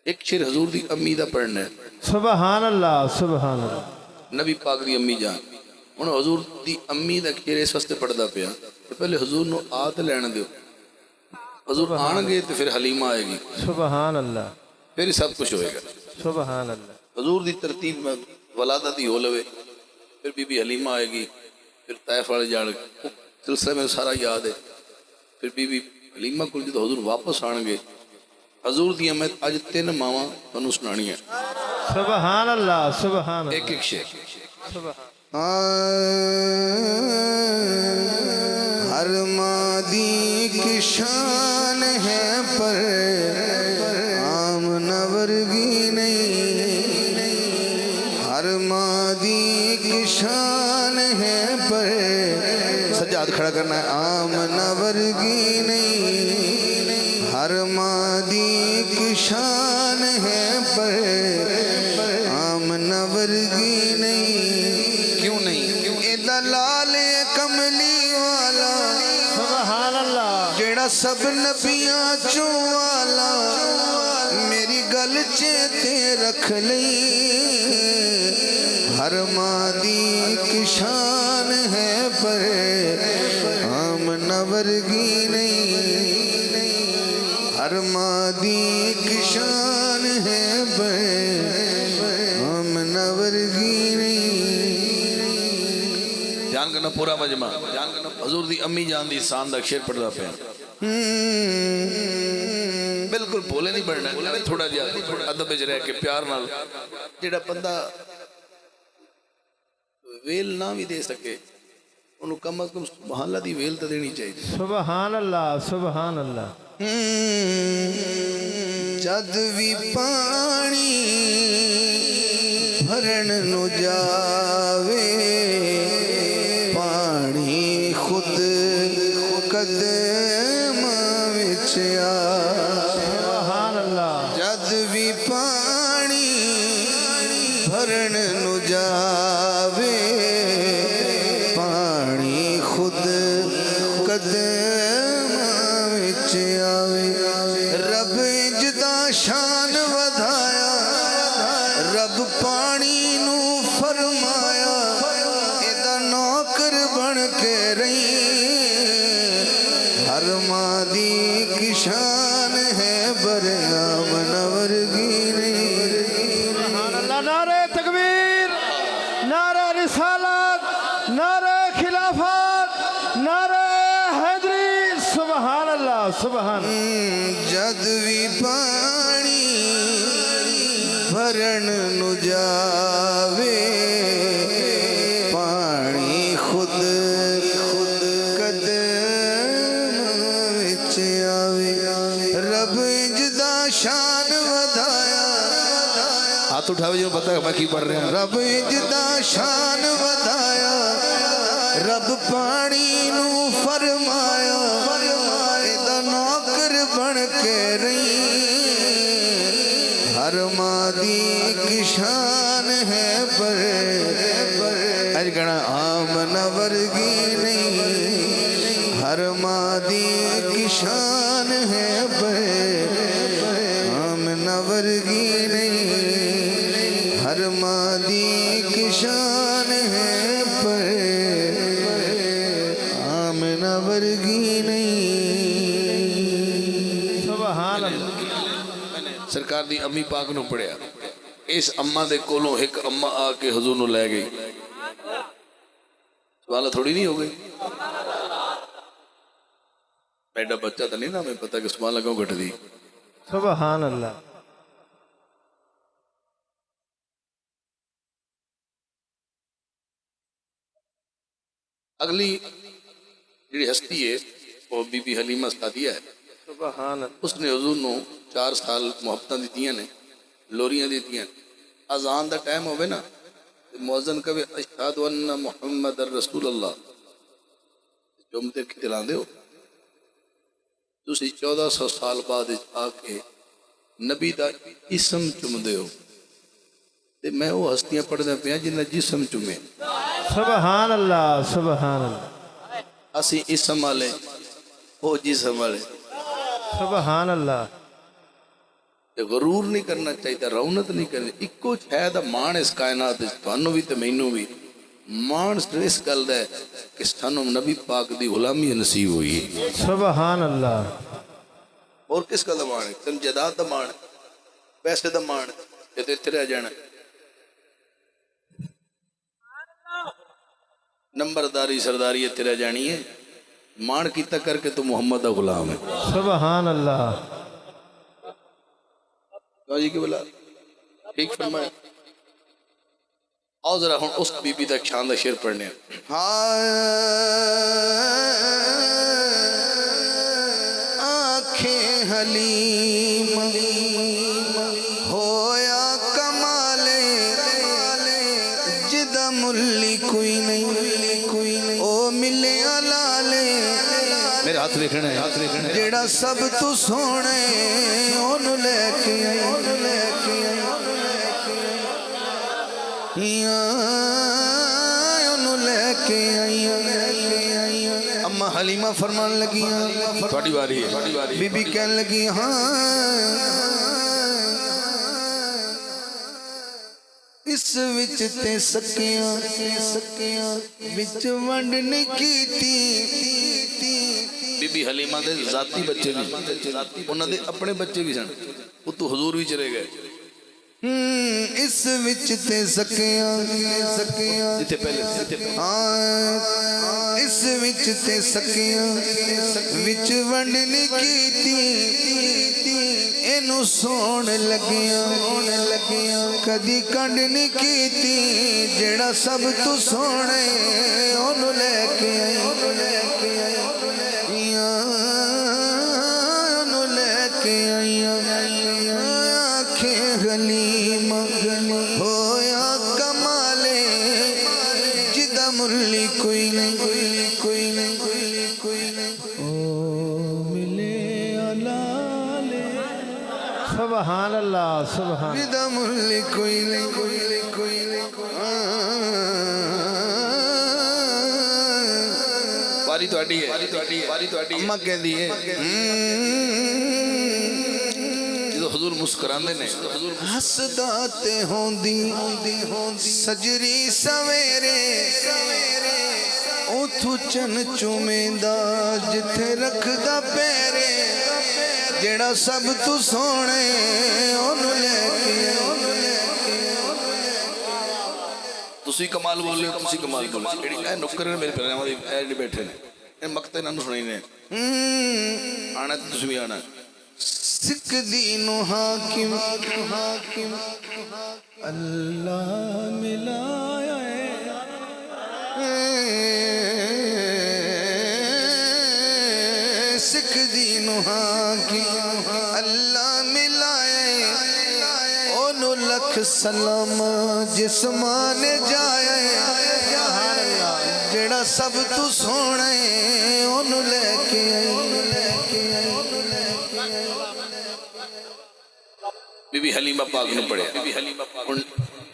ایک شیر حضور دی امی دا پڑھنا ہے. سبحان اللہ سبحان اللہ. نبی پاک دی امی جان ہن حضور دی امی دا شیر اس واسطے پڑھدا پیا کہ پہلے حضور نو آت لینے دیو. حضور آن گے تو پھر حلیمہ آئے گی, سبحان اللہ پھر سب کچھ ہوئے گا. سبحان اللہ. حضور دی ترتیب میں ولادت ہی ہو لوے, پھر بی بی حلیمہ آئے گی, پھر طائف والے جان سلسلے میں سارا یاد ہے. پھر بی بی حلیمہ کو جب حضور واپس آن گے, حضور دیا میں آج 3 ماواں تنوں سنانی ہے. سبحان اللہ سبحان اللہ. ایک ایک شیر. ہر مادی کی شان ہے پر آمنہ ورگی نہیں. ہر مادی کی شان ہے پر سجاد کھڑا کرنا ہے, آمنہ ورگی نہیں. ہر مادی کی شان ہے پر آمنہ ورگی نہیں. کیوں نہیں؟ اے دلال کملی والا سبحان اللہ. جیڑا سب نبیاں چوں والا میری گل چیتے رکھ لئی. ہر مادی کی شان ہے پر آمنہ ورگی نہیں. ہر مادی کی شان ہے پر آمنہ ورگی نہیں. جان کرنا پورا مجمع حضور دی امی جان دی شان دا شیر پڑھدا پیا. بالکل بولے نہیں بڑھنا, تھوڑا جہا ادب وچ رہ کے پیار نال. جڑا بندہ ویل نہ بھی دے سکے انہوں کم از کم سبحان اللہ دی ویل تو دینی چاہیے. سبحان اللہ سبحان اللہ. جد بھی پانی بھرن نو جاوے پانی خود قدماں وچ سبحان اللہ. جد بھی پانی بھرن نو جاوے پانی خود قدماں وچ آوے. رب جدا شان ودھایا, رب پانی نو فرمایا ایدا نوکر بن کے رہی. ہر مادی کی شان ہے بر آمنہ ورگی نہیں. سبحان اللہ. نعرہ تکبیر, نعرہ رسالت, نعرہ خلافت, نعرہ حیدری. سبحان اللہ سبحان. جد بھی پانی بھرن نو جاوے پانی خود قدماں وچ آوے. رب جدا شان ودھایا, ہاتھ اٹھاوے جو پتہ ہے میں کی پڑھ رہا ہوں. رب جدا شان ودھایا, رب پانی نو فرمایا ایدا نوکر بن کے رہی. ہر مادی کی شان ہے پر اج کہنا آمنہ ورگی نہیں. ہر مادی کی شان ہے پر آمنہ ورگی نہیں. ہر مادی کی شان ہے پر آمنہ ورگی نہیں. سبحان اللہ. سرکار دی امی پاک نو پڑھیا, اس اماں دے کولوں ایک اماں آ کے حضور نو لے گئی. سوالہ تھوڑی نہیں ہو گئی. ایڈا بچہ تو نہیں نا میں پتہ کہ سوالہ کیوں گھٹ دی. سبحان اللہ. اگلی جڑی ہستی ہے وہ بی بی حلیمہ سعدیہ ہے. سبحان اللہ. اس نے حضور نو 4 سال محبتاں دیتیاں نے, لوریاں دیتیاں. اذان دا ٹائم ہوئے نا مؤذن کہے اشہد ان محمد رسول اللہ, جمتے کھتلان دے ہو. تسی 1400 سال بعد آ کے نبی دا اسم چم دے ہو. میں وہ ہستیاں پڑھنے پہ جنہ جسم چمے. سبحان اللہ سبحان اللہ. اسی اسم والے وہ جسم والے. سبحان اللہ. تے غرور نہیں کرنا چاہیے، رونت نہیں کرنی. اکو ہے دا مان اس کائنات وچ، تانوں بھی تے مینوں بھی مان اس گل دا ہے کہ سانوں نبی پاک دی غلامی نصیب ہوئی ہے. سبحان اللہ. اور کس گل دا مان ہے؟ تن جائیداد دا مان ہے، پیسے دا مان ہے، یہ تے اتنے رہ جانا. نمبرداری سرداری اتنے رہ جانی ہے. مان کیتا کر کے تو محمد دا غلام ہے. سبحان اللہ. جی کی بلا ٹھیک فرمایا. آؤ ذرا ہوں اس بی بی دا شان دا شعر پڑھنے ہیں. آنکھیں حلیم ہویا کمالے جدہ ملی کوئی نہیں او ملے علالے میرے ہاتھ لکھنا ہے، ہاتھ لکھنا ہے. جڑا سب تو سونے انہوں لے کے اما حلیمہ فرمان لگیاں تھوڑی باری ہے. بی بی کہنے لگی اس وچ تے سکیاں وچ ونڈ نہیں کیتی. بی بی حلیمہ دے ذاتی بچے بھی، انہوں دے اپنے بچے بھی سن، وہ تو حضور بھی چلے گئے. اس وچ تے سکیاں جتے پہلے اس وچ تے سکیاں وچ ونڈ نہیں کیتی. اینو سون لگیاں کدی کنڈ نہیں کیتی. جڑا سب تو سونے انہوں لے کے آنکھیں حلیم ہویا کمالے جدہ ملی کوئی نہیں او ملے علالے. سبحان اللہ. سبحان. جدہ ملی کوئی نہیں باری تو اڈی ہے. اممہ کہہ دیئے جو حضور مسکراندے نے ہسدا تے ہوندی سجری سویرے اوتھو چن چومیندا جتھے رکھدا پیرے. جڑا سب تو سونے انہوں لے کے تسی کمال بولے ہو، تسی کمال بولے. اے نکر نے میرے پہلے ہماری اے بیٹھے نے، اے مقتے نہ سنائی نے. آنا تو تسی بھی آنا. سکھ دینو حاکم اللہ ملایا سکھ دینو حاکم اللہ ملایا. اونو لکھ سلام جسمان جائے. جڑا سب تو سونے انہوں لے کے بی بی حلیمہ پاک نے پڑھے.